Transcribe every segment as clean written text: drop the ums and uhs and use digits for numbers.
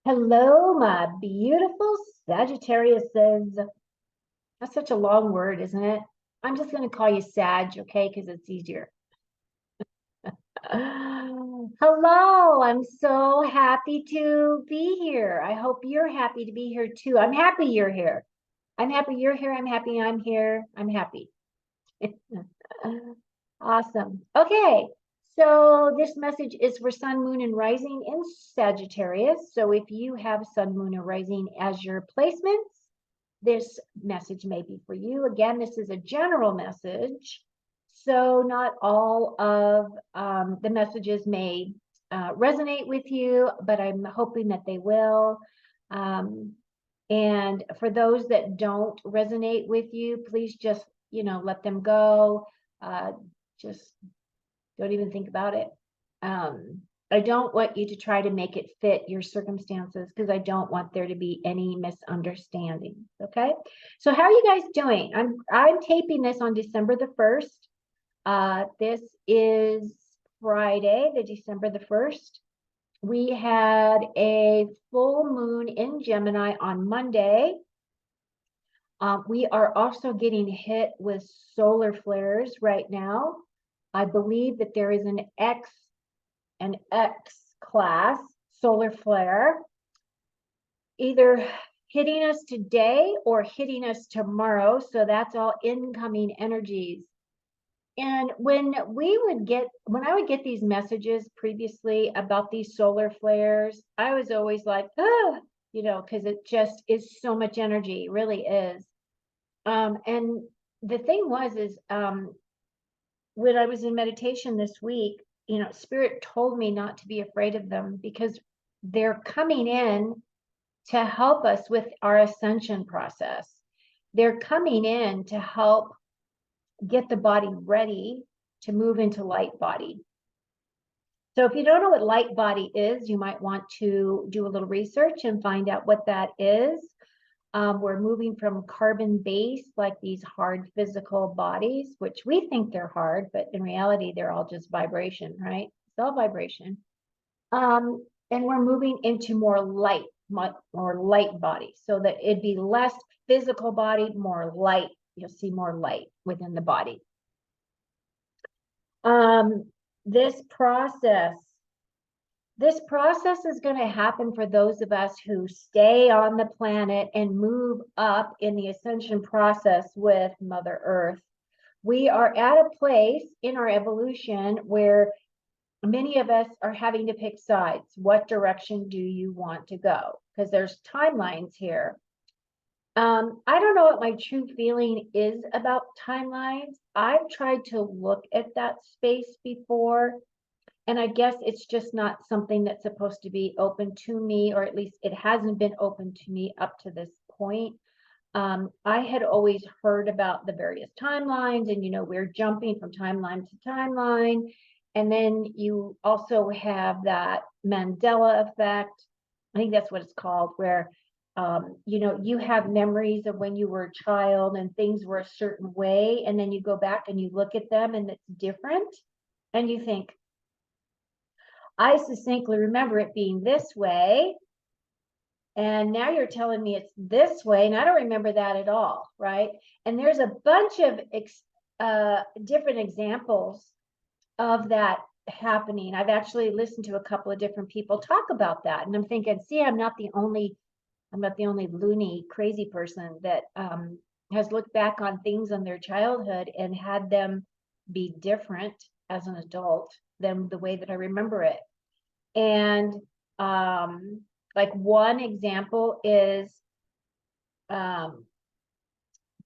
Hello, my beautiful Sagittariuses. That's such a long word, isn't it? I'm just going to call you Sag, okay? Because it's easier. Hello, I'm so happy to be here. I hope you're happy to be here too. I'm happy you're here. I'm happy you're here. I'm happy I'm here. I'm happy. Awesome. Okay. So this message is for Sun, Moon, and Rising in Sagittarius. So if you have Sun, Moon, and Rising as your placements, this message may be for you. Again, this is a general message. So not all of the messages may resonate with you, but I'm hoping that they will. And for those that don't resonate with you, please just, let them go. Just don't even think about it. I don't want you to try to make it fit your circumstances because I don't want there to be any misunderstanding. Okay. So how are you guys doing? I'm taping this on December the 1st. This is Friday, the December the 1st. We had a full moon in Gemini on Monday. We are also getting hit with solar flares right now. I believe that there is an X class solar flare either hitting us today or hitting us tomorrow. So that's all incoming energies. And when I would get these messages previously about these solar flares, I was always like, oh, because it just is so much energy, it really is. And the thing is when I was in meditation this week, Spirit told me not to be afraid of them because they're coming in to help us with our ascension process. They're coming in to help get the body ready to move into light body. So if you don't know what light body is, you might want to do a little research and find out what that is. We're moving from carbon-based, like these hard physical bodies, which we think they're hard, but in reality, they're all just vibration, right? It's all vibration. And we're moving into more light body, so that it'd be less physical body, more light. You'll see more light within the body. This process is going to happen for those of us who stay on the planet and move up in the ascension process with Mother Earth. We are at a place in our evolution where many of us are having to pick sides. What direction do you want to go? Because there's timelines here. I don't know what my true feeling is about timelines. I've tried to look at that space before, and I guess it's just not something that's supposed to be open to me, or at least it hasn't been open to me up to this point. I had always heard about the various timelines, and we're jumping from timeline to timeline. And then you also have that Mandela effect. I think that's what it's called, where you have memories of when you were a child and things were a certain way, and then you go back and you look at them and it's different, and you think, I succinctly remember it being this way, and now you're telling me it's this way, and I don't remember that at all, right? And there's a bunch of different examples of that happening. I've actually listened to a couple of different people talk about that, and I'm thinking, see, I'm not the only loony, crazy person that has looked back on things in their childhood and had them be different as an adult than the way that I remember it. And like one example is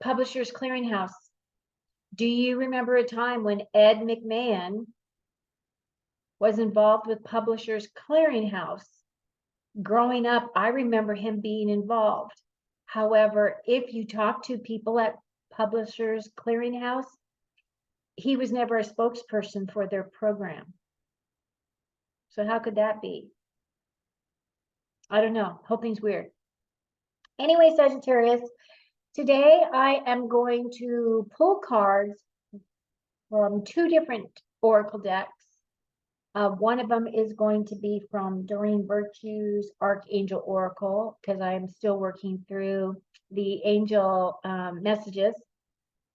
Publishers Clearinghouse. Do you remember a time when Ed McMahon was involved with Publishers Clearinghouse? Growing up, I remember him being involved. However, if you talk to people at Publishers Clearinghouse, he was never a spokesperson for their program. So how could that be? I don't know. Whole thing's weird. Anyway, Sagittarius, today I am going to pull cards from two different oracle decks One of them is going to be from Doreen Virtue's Archangel Oracle, because I am still working through the angel messages.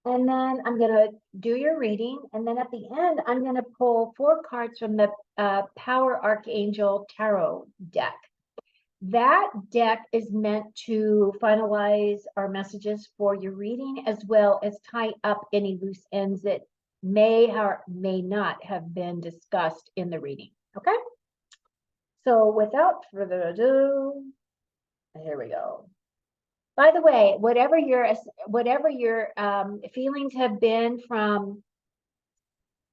And then I'm going to do your reading. And then at the end, I'm going to pull 4 cards from the Power Archangel Tarot deck. That deck is meant to finalize our messages for your reading, as well as tie up any loose ends that may or may not have been discussed in the reading. Okay? So without further ado, here we go. By the way, whatever your feelings have been from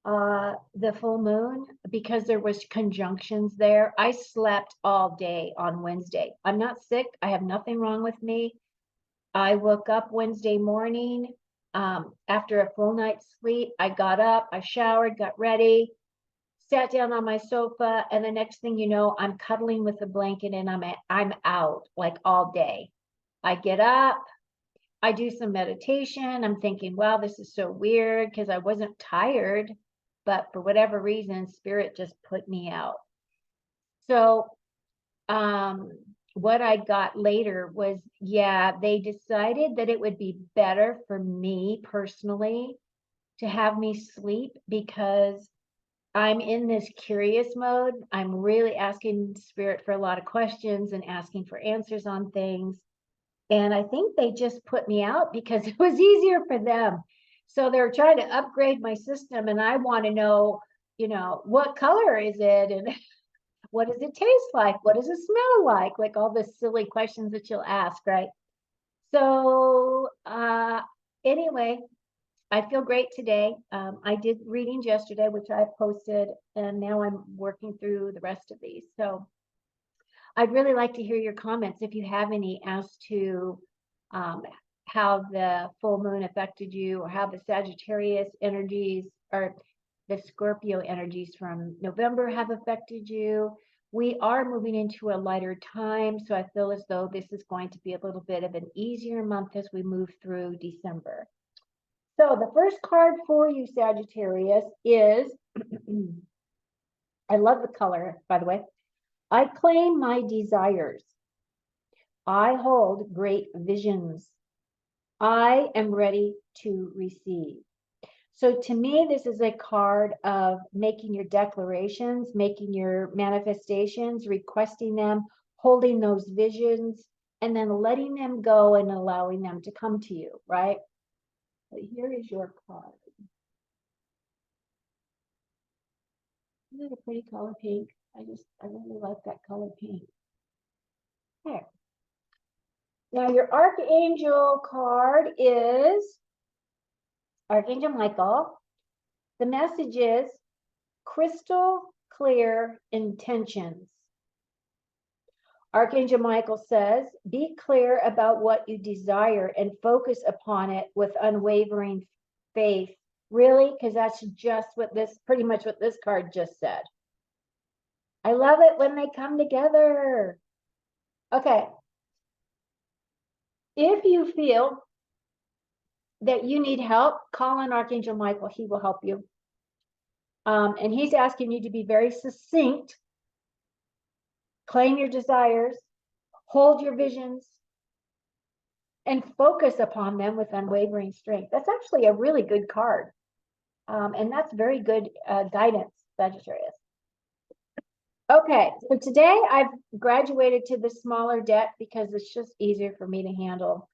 the full moon, because there was conjunctions there, I slept all day on Wednesday. I'm not sick. I have nothing wrong with me. I woke up Wednesday morning after a full night's sleep. I got up, I showered, got ready, sat down on my sofa, and the next thing you know, I'm cuddling with a blanket and I'm out like all day. I get up, I do some meditation. I'm thinking, wow, this is so weird, because I wasn't tired, but for whatever reason, spirit just put me out. So what I got later was, yeah, they decided that it would be better for me personally to have me sleep, because I'm in this curious mode. I'm really asking spirit for a lot of questions and asking for answers on things. And I think they just put me out because it was easier for them. So they're trying to upgrade my system, and I want to know, what color is it? And what does it taste like? What does it smell like? Like all the silly questions that you'll ask, right? So anyway, I feel great today. I did readings yesterday, which I posted, and now I'm working through the rest of these. So I'd really like to hear your comments if you have any as to how the full moon affected you, or how the Sagittarius energies or the Scorpio energies from November have affected you. We are moving into a lighter time, so I feel as though this is going to be a little bit of an easier month as we move through December. So the first card for you, Sagittarius, is, I love the color, by the way. I claim my desires. I hold great visions. I am ready to receive. So to me, this is a card of making your declarations, making your manifestations, requesting them, holding those visions, and then letting them go and allowing them to come to you, right? But here is your card. Isn't it a pretty color pink? I really like that color pink. Okay. Now your Archangel card is Archangel Michael. The message is crystal clear intentions. Archangel Michael says, be clear about what you desire and focus upon it with unwavering faith. Really? Because that's just pretty much what this card just said. I love it when they come together. Okay. If you feel that you need help, call on Archangel Michael. He will help you. And he's asking you to be very succinct, claim your desires, hold your visions, and focus upon them with unwavering strength. That's actually a really good card. And that's very good guidance, Sagittarius. Okay, so today I've graduated to the smaller deck because it's just easier for me to handle.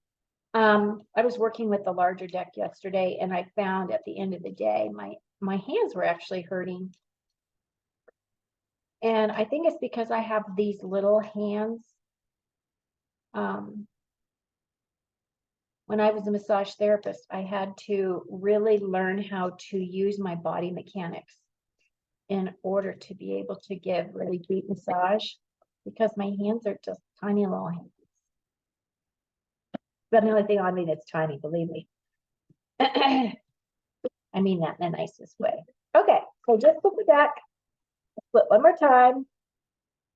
I was working with the larger deck yesterday, and I found at the end of the day, my hands were actually hurting. And I think it's because I have these little hands. When I was a massage therapist, I had to really learn how to use my body mechanics in order to be able to give really deep massage, because my hands are just tiny little hands. But the only thing on me that's tiny, believe me. I mean that in the nicest way. Okay, so just flip the deck, flip one more time.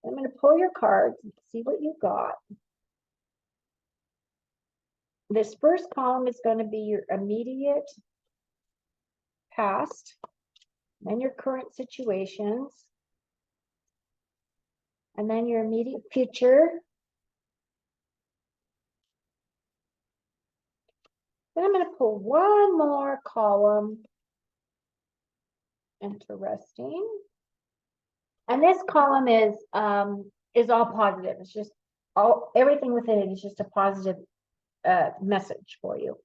I'm going to pull your cards and see what you got. This first column is going to be your immediate past and your current situations. And then your immediate future. Then I'm going to pull one more column. Interesting. And this column is all positive. It's just everything within it is just a positive message for you.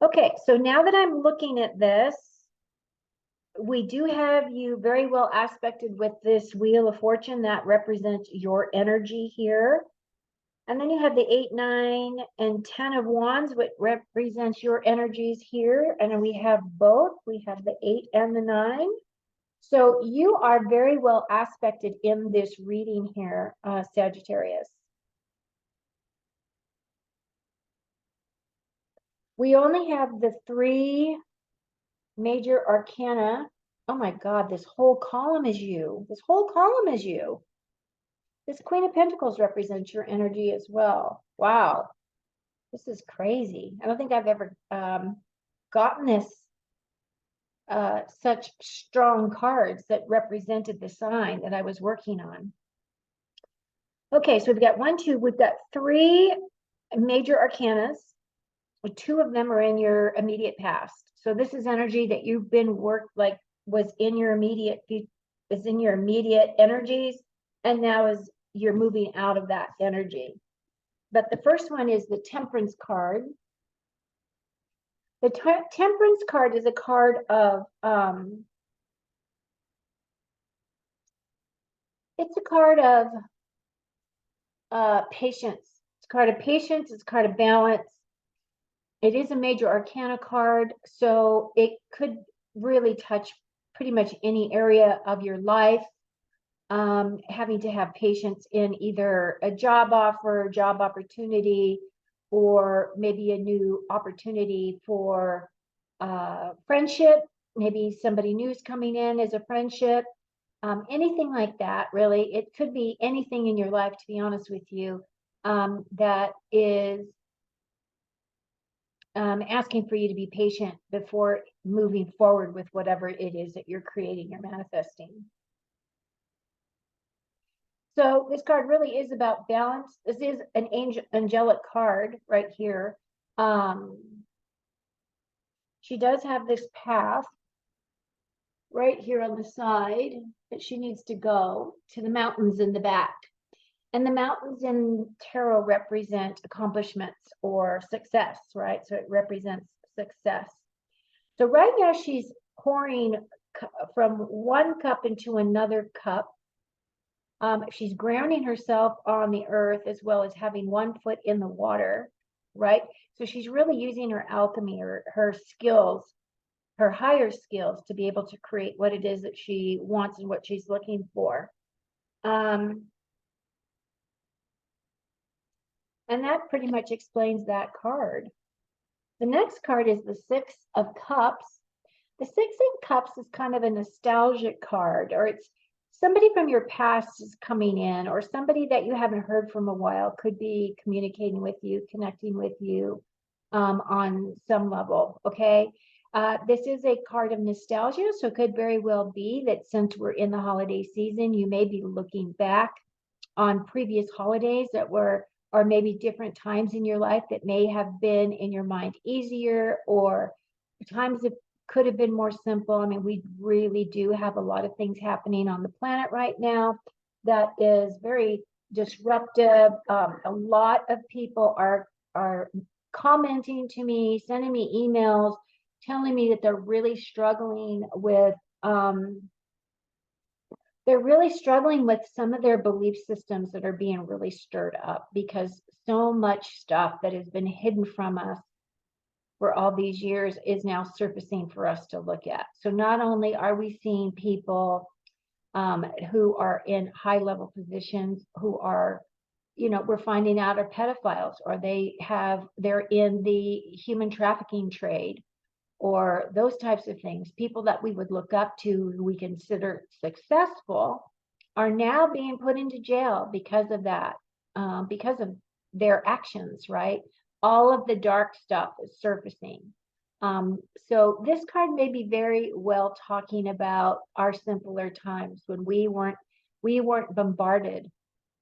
Okay, so now that I'm looking at this, we do have you very well aspected with this Wheel of Fortune that represents your energy here. And then you have the 8, 9, and 10 of Wands, which represents your energies here. And then we have both. We have the 8 and the 9. So you are very well aspected in this reading here, Sagittarius. We only have the 3 major arcana. Oh my God, this whole column is you. This whole column is you. This Queen of Pentacles represents your energy as well. Wow. This is crazy. I don't think I've ever gotten this such strong cards that represented the sign that I was working on. Okay, so we've got 1, 2, we've got 3 major arcanas. 2 of them are in your immediate past. So this is energy that you've been was in your immediate energies, and now you're moving out of that energy. But the first one is the Temperance card. The Temperance card is a card of it's a card of patience. It's a card of patience. It's a card of balance. It is a major arcana card, so it could really touch pretty much any area of your life. Having to have patience in either a job offer, job opportunity, or maybe a new opportunity for friendship. Maybe somebody new is coming in as a friendship. Anything like that, really. It could be anything in your life, to be honest with you, that is asking for you to be patient before moving forward with whatever it is that you're creating, you're manifesting. So this card really is about balance. This is an angelic card right here. She does have this path right here on the side that she needs to go to the mountains in the back. And the mountains in tarot represent accomplishments or success, right? So it represents success. So right now she's pouring from one cup into another cup. She's grounding herself on the earth as well as having one foot in the water, right? So she's really using her alchemy or her skills, her higher skills, to be able to create what it is that she wants and what she's looking for. And that pretty much explains that card. The next card is the 6 of Cups. The 6 of Cups is kind of a nostalgic card, or it's somebody from your past is coming in, or somebody that you haven't heard from a while could be communicating with you, connecting with you on some level, okay? This is a card of nostalgia, so it could very well be that since we're in the holiday season, you may be looking back on previous holidays that were, or maybe different times in your life that may have been in your mind easier, or times that could have been more simple. I mean, we really do have a lot of things happening on the planet right now that is very disruptive. A lot of people are commenting to me, sending me emails, telling me that they're really struggling with some of their belief systems that are being really stirred up, because so much stuff that has been hidden from us for all these years is now surfacing for us to look at. So not only are we seeing people who are in high level positions who are, we're finding out are pedophiles, or they're in the human trafficking trade, or those types of things. People that we would look up to, who we consider successful, are now being put into jail because of that, because of their actions, right? All of the dark stuff is surfacing. So this card may be very well talking about our simpler times when we weren't We weren't bombarded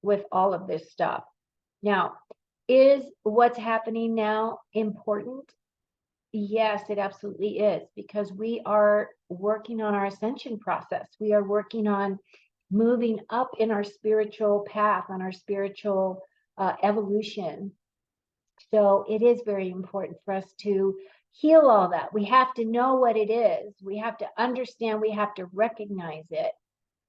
with all of this stuff. Now, is what's happening now important? Yes, it absolutely is, because we are working on our ascension process. We are working on moving up in our spiritual path, on our spiritual evolution. So it is very important for us to heal all that. We have to know what it is. We have to understand, we have to recognize it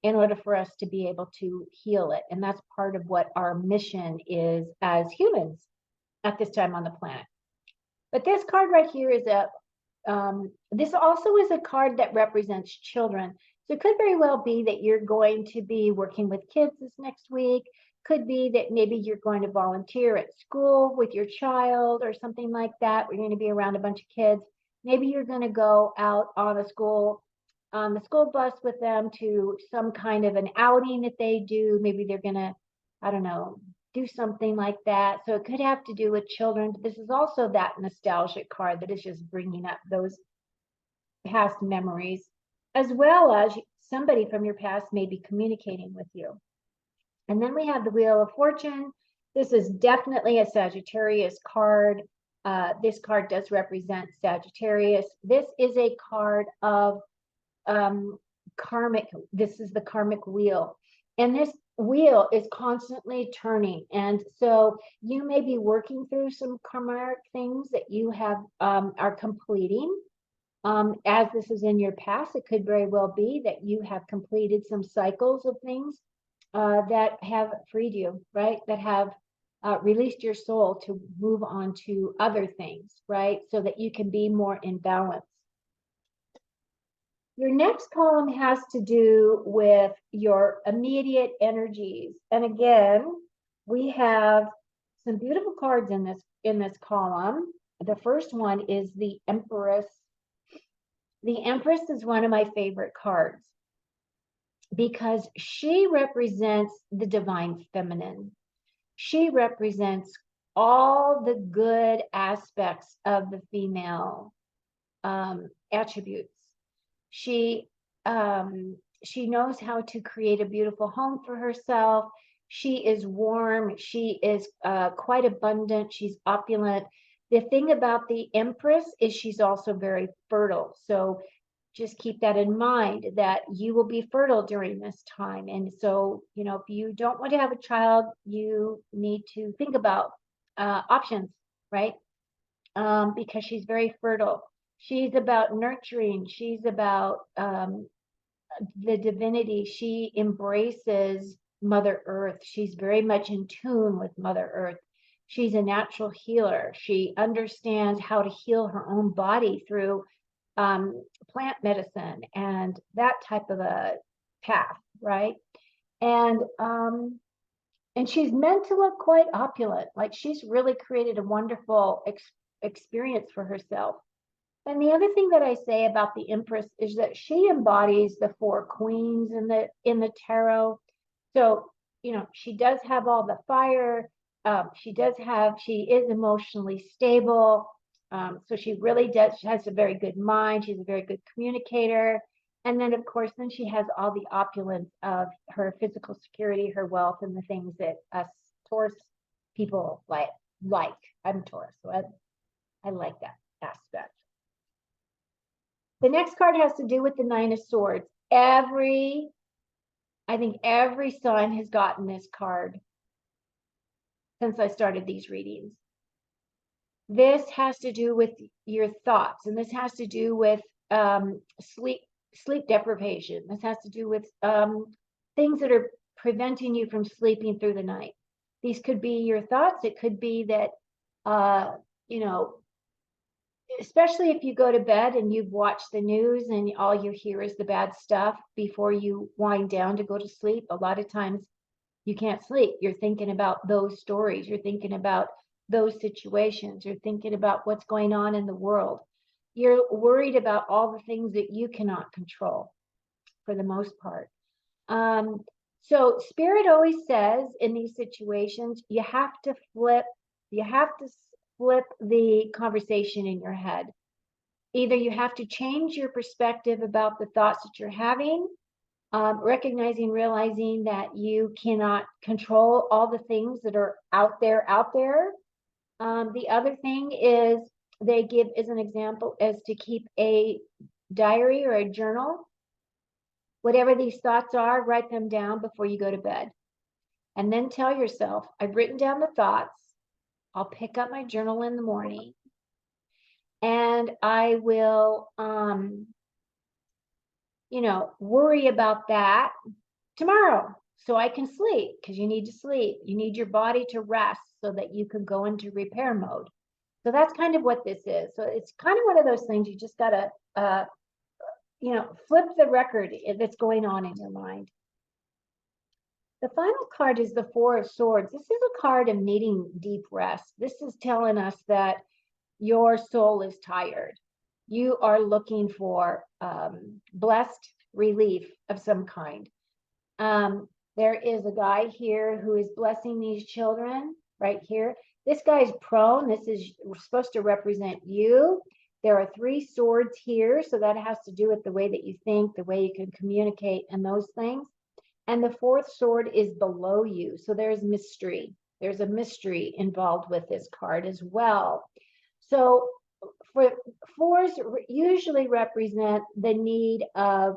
in order for us to be able to heal it. And that's part of what our mission is as humans at this time on the planet. But this card right here is this also is a card that represents children. So it could very well be that you're going to be working with kids this next week. Could be that maybe you're going to volunteer at school with your child or something like that. We're going to be around a bunch of kids. Maybe you're going to go out on the school bus with them to some kind of an outing that they do. Maybe they're going to, I don't know, do something like that. So it could have to do with children. But this is also that nostalgic card that is just bringing up those past memories, as well as somebody from your past may be communicating with you. And then we have the Wheel of Fortune. This is definitely a Sagittarius card. This card does represent Sagittarius. This is a card of karmic. This is the karmic wheel. And this wheel is constantly turning. And so you may be working through some karmic things that you have are completing. As this is in your past, it could very well be that you have completed some cycles of things that have freed you, right? That have released your soul to move on to other things, right? So that you can be more in balance. Your next column has to do with your immediate energies. And again, we have some beautiful cards in this column. The first one is the Empress. The Empress is one of my favorite cards because she represents the divine feminine. She represents all the good aspects of the female attributes. She knows how to create a beautiful home for herself. She is warm. She is quite abundant. She's opulent. The thing about the Empress is she's also very fertile. So just keep that in mind, that you will be fertile during this time. And so, you know, if you don't want to have a child, you need to think about options, right? Because she's very fertile. She's about nurturing. She's about the divinity. She embraces Mother Earth. She's very much in tune with Mother Earth. She's a natural healer. She understands how to heal her own body through plant medicine and that type of a path, right? And she's meant to look quite opulent. Like she's really created a wonderful experience for herself. And the other thing that I say about the Empress is that she embodies the four queens in the tarot. So, you know, she does have all the fire. She is emotionally stable. So she really has a very good mind. She's a very good communicator. And then, of course, then she has all the opulence of her physical security, her wealth, and the things that us Taurus people like. I'm Taurus, so I like that aspect. The next card has to do with the Nine of Swords. I think every sign has gotten this card since I started these readings. This has to do with your thoughts, and this has to do with sleep deprivation. This has to do with things that are preventing you from sleeping through the night. These could be your thoughts. It could be that, you know, especially if you go to bed and you've watched the news and all you hear is the bad stuff before you wind down to go to sleep. A lot of times you can't sleep. You're thinking about those stories. You're thinking about those situations. You're thinking about what's going on in the world. You're worried about all the things that you cannot control for the most part. So Spirit always says in these situations, you have to flip the conversation in your head. Either you have to change your perspective about the thoughts that you're having, recognizing, realizing that you cannot control all the things that are out there. The other thing is they give as an example is to keep a diary or a journal. Whatever these thoughts are, write them down before you go to bed. And then tell yourself, I've written down the thoughts. I'll pick up my journal in the morning and I will, worry about that tomorrow so I can sleep, because you need to sleep. You need your body to rest so that you can go into repair mode. So that's kind of what this is. So it's kind of one of those things you just got to, flip the record that's going on in your mind. The final card is the Four of Swords. This is a card of needing deep rest. This is telling us that your soul is tired. You are looking for blessed relief of some kind. There is a guy here who is blessing these children right here. This guy's prone. This is supposed to represent you. There are 3 swords here, so that has to do with the way that you think, the way you can communicate, and those things. And the 4th sword is below you, so there's mystery. There's a mystery involved with this card as well. So for 4s usually represent the need of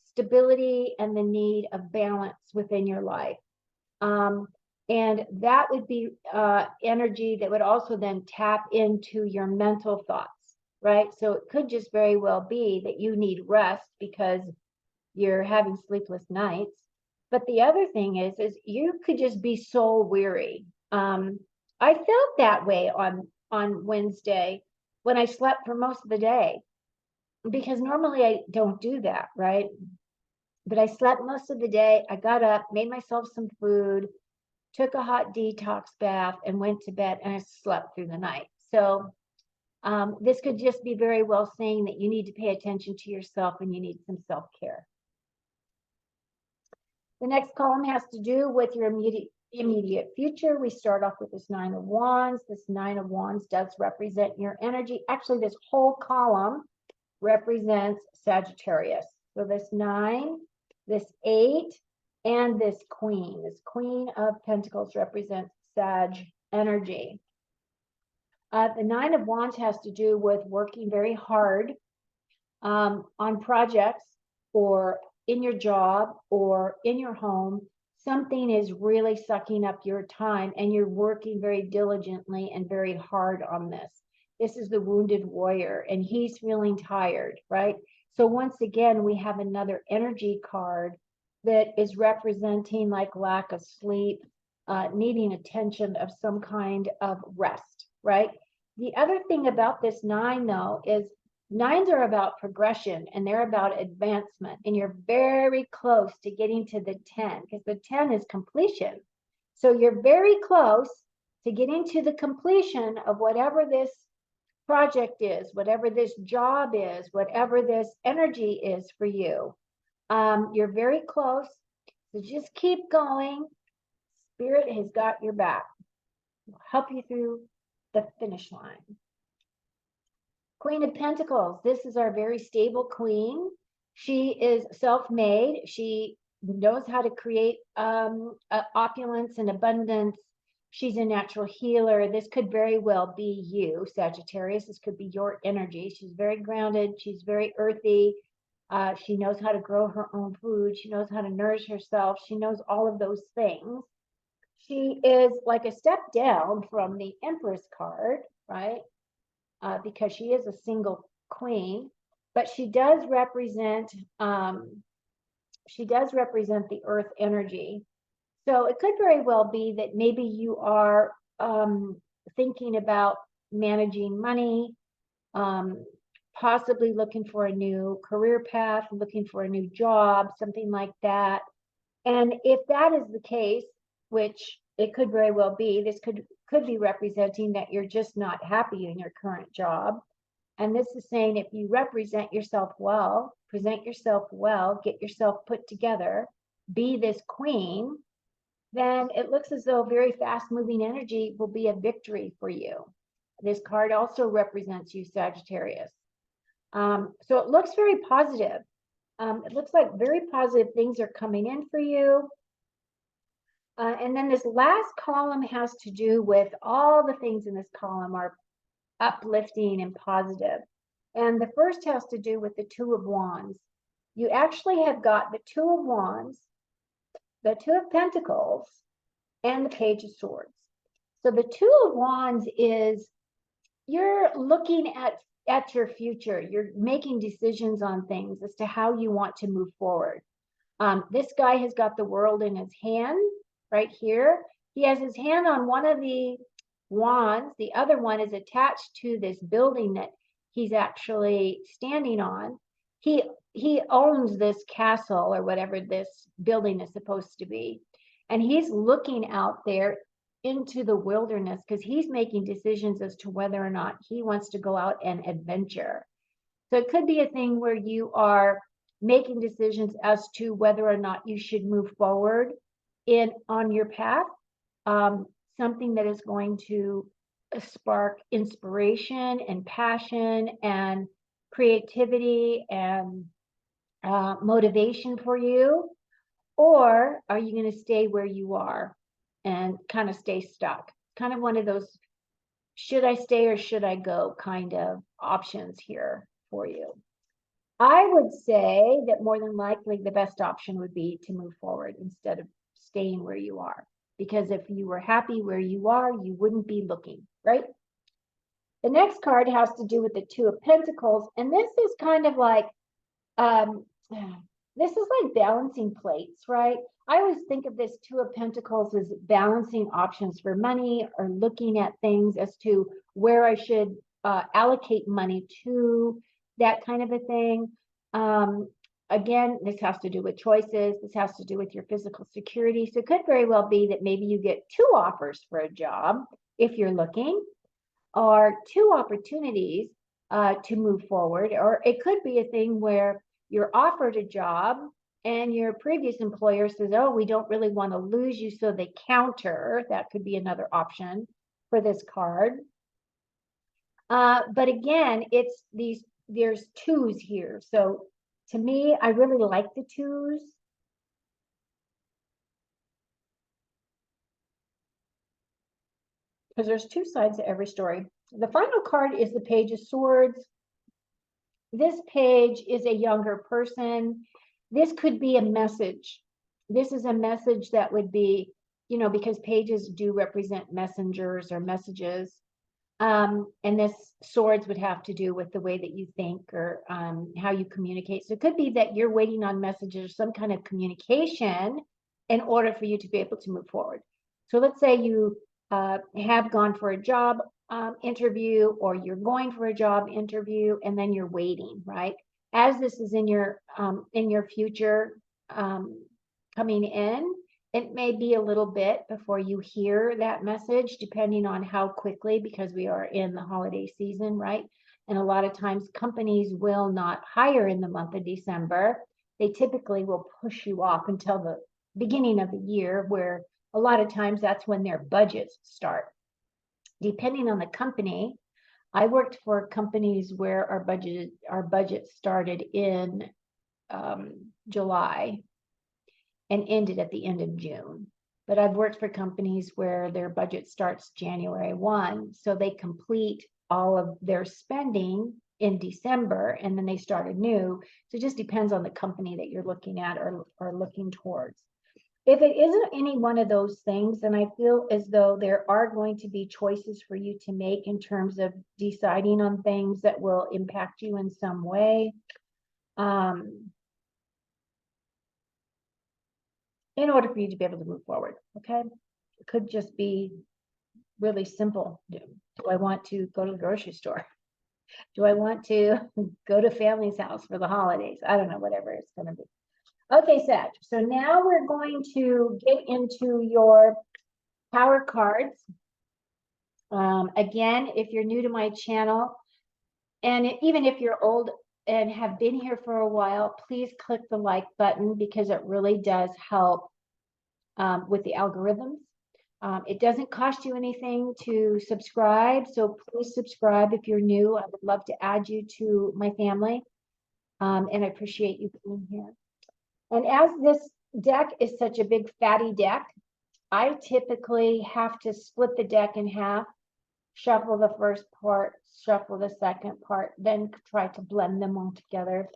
stability and the need of balance within your life. And that would be energy that would also then tap into your mental thoughts, right? So it could just very well be that you need rest because you're having sleepless nights. But the other thing is you could just be soul weary. I felt that way on Wednesday when I slept for most of the day, because normally I don't do that, right? But I slept most of the day. I got up, made myself some food, took a hot detox bath, and went to bed, and I slept through the night. So this could just be very well saying that you need to pay attention to yourself and you need some self-care. The next column has to do with your immediate future. We start off with this 9 of Wands. This 9 of Wands does represent your energy. Actually, this whole column represents Sagittarius. So this 9, this 8, and this Queen. This Queen of Pentacles represents Sag energy. The 9 of Wands has to do with working very hard on projects, or in your job, or in your home. Something is really sucking up your time and you're working very diligently and very hard on this. This is the wounded warrior and he's feeling tired, right? So once again, we have another energy card that is representing like lack of sleep, needing attention of some kind of rest, right? The other thing about this 9 though is 9s are about progression and they're about advancement, and you're very close to getting to the 10 because the 10 is completion. So you're very close to getting to the completion of whatever this project is, whatever this job is, whatever this energy is for you. You're very close. So just keep going. Spirit has got your back. It'll help you through the finish line. Queen of Pentacles. This is our very stable queen. She is self-made. She knows how to create opulence and abundance. She's a natural healer. This could very well be you, Sagittarius. This could be your energy. She's very grounded. She's very earthy. She knows how to grow her own food. She knows how to nourish herself. She knows all of those things. She is like a step down from the Empress card, right? Because she is a single queen, but she does represent the earth energy. So it could very well be that maybe you are thinking about managing money, possibly looking for a new career path, looking for a new job, something like that. And if that is the case, which it could very well be, this could be representing that you're just not happy in your current job. And this is saying if you represent yourself well, present yourself well, get yourself put together, be this queen, then it looks as though very fast moving energy will be a victory for you. This card also represents you, Sagittarius. So it looks very positive. It looks like very positive things are coming in for you. And then this last column has to do with all the things in this column are uplifting and positive. And the first has to do with the Two of Wands. You actually have got the Two of Wands, the Two of Pentacles, and the Page of Swords. So the Two of Wands is you're looking at your future. You're making decisions on things as to how you want to move forward. This guy has got the world in his hand right here. He has his hand on one of the wands. The other one is attached to this building that he's actually standing on. He owns this castle or whatever this building is supposed to be. And he's looking out there into the wilderness because he's making decisions as to whether or not he wants to go out and adventure. So it could be a thing where you are making decisions as to whether or not you should move forward on your path, something that is going to spark inspiration and passion and creativity and motivation for you. Or are you going to stay where you are and kind of stay stuck? Kind of one of those should I stay or should I go kind of options here for you. I would say that more than likely the best option would be to move forward instead of staying where you are. Because if you were happy where you are, you wouldn't be looking, right? The next card has to do with the Two of Pentacles. And this is kind of like, this is like balancing plates, right? I always think of this Two of Pentacles as balancing options for money or looking at things as to where I should allocate money to, that kind of a thing. Again, this has to do with choices. This has to do with your physical security. So it could very well be that maybe you get two offers for a job if you're looking, or two opportunities to move forward. Or it could be a thing where you're offered a job and your previous employer says, oh, we don't really want to lose you, so they counter. That could be another option for this card. But again, there's twos here. So to me, I really like the twos. Because there's two sides to every story. The final card is the Page of Swords. This page is a younger person. This could be a message. This is a message that would be, because pages do represent messengers or messages. And this swords would have to do with the way that you think or how you communicate. So it could be that you're waiting on messages or some kind of communication in order for you to be able to move forward. So let's say you have gone for a job interview, or you're going for a job interview and then you're waiting, right? As this is in your future coming in, it may be a little bit before you hear that message, depending on how quickly, because we are in the holiday season, right? And a lot of times companies will not hire in the month of December. They typically will push you off until the beginning of the year, where a lot of times that's when their budgets start. Depending on the company, I worked for companies where our budget started in July and ended at the end of June. But I've worked for companies where their budget starts January 1, so they complete all of their spending in December, and then they start anew. So it just depends on the company that you're looking at or looking towards. If it isn't any one of those things, then I feel as though there are going to be choices for you to make in terms of deciding on things that will impact you in some way. In order for you to be able to move forward, okay? It could just be really simple. Do I want to go to the grocery store? Do I want to go to family's house for the holidays? I don't know, whatever it's going to be. Okay, Sag. So now we're going to get into your power cards. Again, if you're new to my channel, and even if you're old and have been here for a while, please click the like button, because it really does help with the algorithms. It doesn't cost you anything to subscribe, so please subscribe if you're new. I would love to add you to my family. And I appreciate you being here. And as this deck is such a big fatty deck, I typically have to split the deck in half, shuffle the first part, shuffle the second part, then try to blend them all together.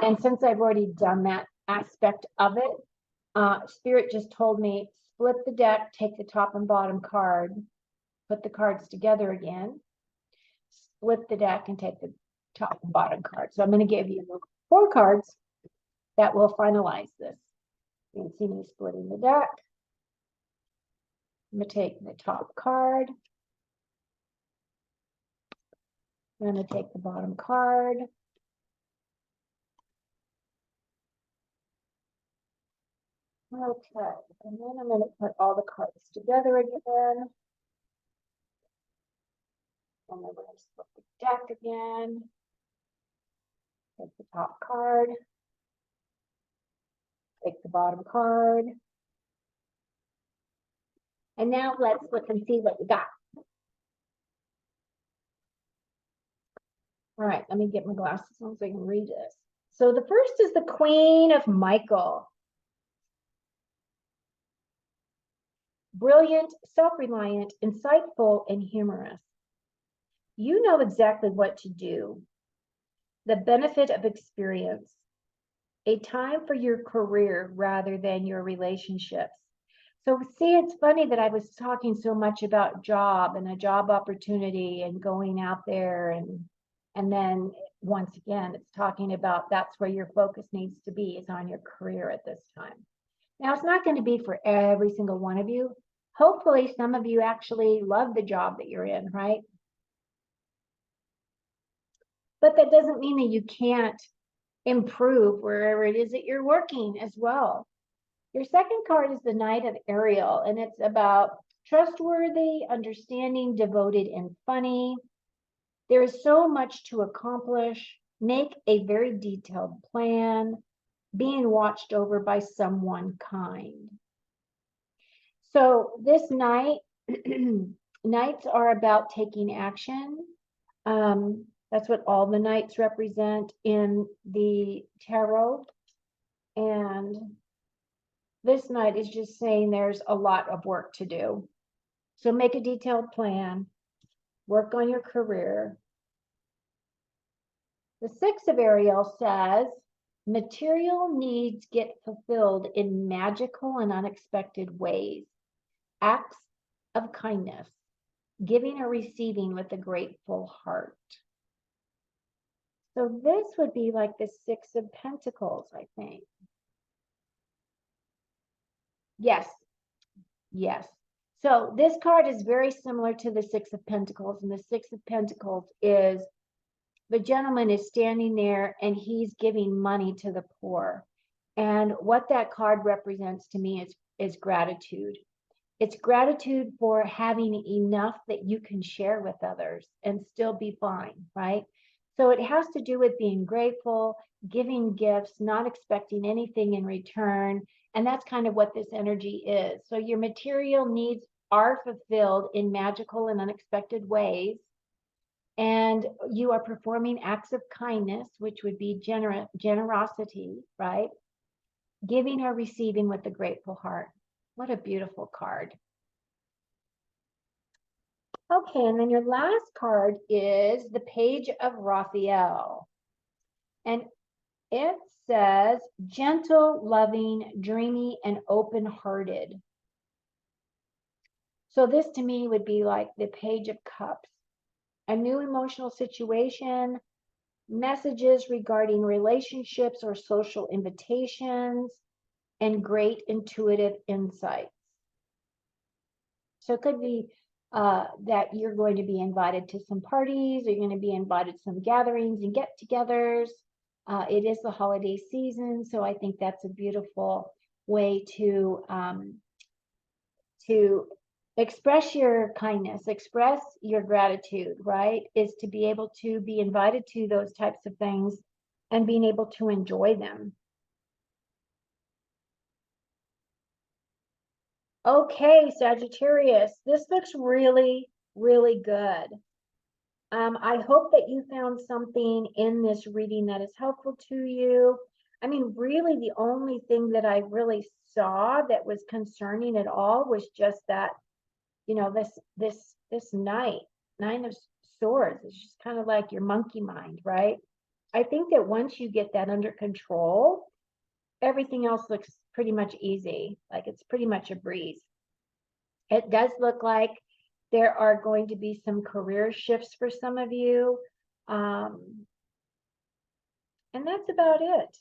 And since I've already done that aspect of it, Spirit just told me, split the deck, take the top and bottom card, put the cards together again, split the deck and take the top and bottom card. So I'm going to give you 4 cards that will finalize this. You can see me splitting the deck. I'm going to take the top card. I'm going to take the bottom card. Okay, and then I'm going to put all the cards together again. And then we're going to split the deck again. Take the top card. Take the bottom card. And now let's look and see what we got. All right, let me get my glasses on so I can read this. So the first is the Queen of Michael. Brilliant, self-reliant, insightful, and humorous. You know exactly what to do. The benefit of experience. A time for your career rather than your relationships. So see, it's funny that I was talking so much about job and a job opportunity and going out there, and then once again, it's talking about that's where your focus needs to be, is on your career at this time. Now, it's not going to be for every single one of you. Hopefully, some of you actually love the job that you're in, right? But that doesn't mean that you can't improve wherever it is that you're working as well. Your second card is the Knight of Ariel, and it's about trustworthy, understanding, devoted, and funny. There is so much to accomplish. Make a very detailed plan, being watched over by someone kind. So this night, knights are about taking action. That's what all the knights represent in the tarot. And this night is just saying there's a lot of work to do. So make a detailed plan, work on your career. The Six of Ariel says, material needs get fulfilled in magical and unexpected ways. Acts of kindness, giving or receiving with a grateful heart. So this would be like the Six of Pentacles, I think. Yes, yes. So this card is very similar to the Six of Pentacles, and the Six of Pentacles is the gentleman is standing there and he's giving money to the poor. And what that card represents to me is gratitude. It's gratitude for having enough that you can share with others and still be fine, right? So it has to do with being grateful, giving gifts, not expecting anything in return. And that's kind of what this energy is. So your material needs are fulfilled in magical and unexpected ways. And you are performing acts of kindness, which would be generosity, right? Giving or receiving with a grateful heart. What a beautiful card. Okay, and then your last card is the Page of Raphael. And it says, gentle, loving, dreamy, and open-hearted. So this to me would be like the Page of Cups. A new emotional situation, messages regarding relationships or social invitations, and great intuitive insights. So it could be that you're going to be invited to some parties, or you're going to be invited to some gatherings and get-togethers. It is the holiday season, so I think that's a beautiful way to express your kindness, express your gratitude, right? Is to be able to be invited to those types of things and being able to enjoy them. Okay, Sagittarius, this looks really, really good. I hope that you found something in this reading that is helpful to you. I mean, really, the only thing that I really saw that was concerning at all was just that, you know, this nine of swords is just kind of like your monkey mind, right? I think that once you get that under control, everything else looks pretty much easy. Like it's pretty much a breeze. It does look like there are going to be some career shifts for some of you. And that's about it.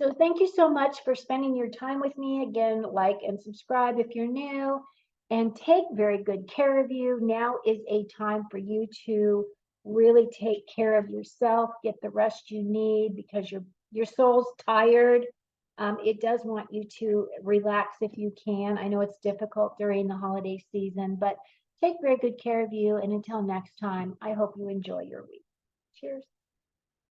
So thank you so much for spending your time with me. Again, like and subscribe if you're new, and take very good care of you. Now is a time for you to really take care of yourself, get the rest you need because your soul's tired. It does want you to relax if you can. I know it's difficult during the holiday season, but take very good care of you. And until next time, I hope you enjoy your week. Cheers.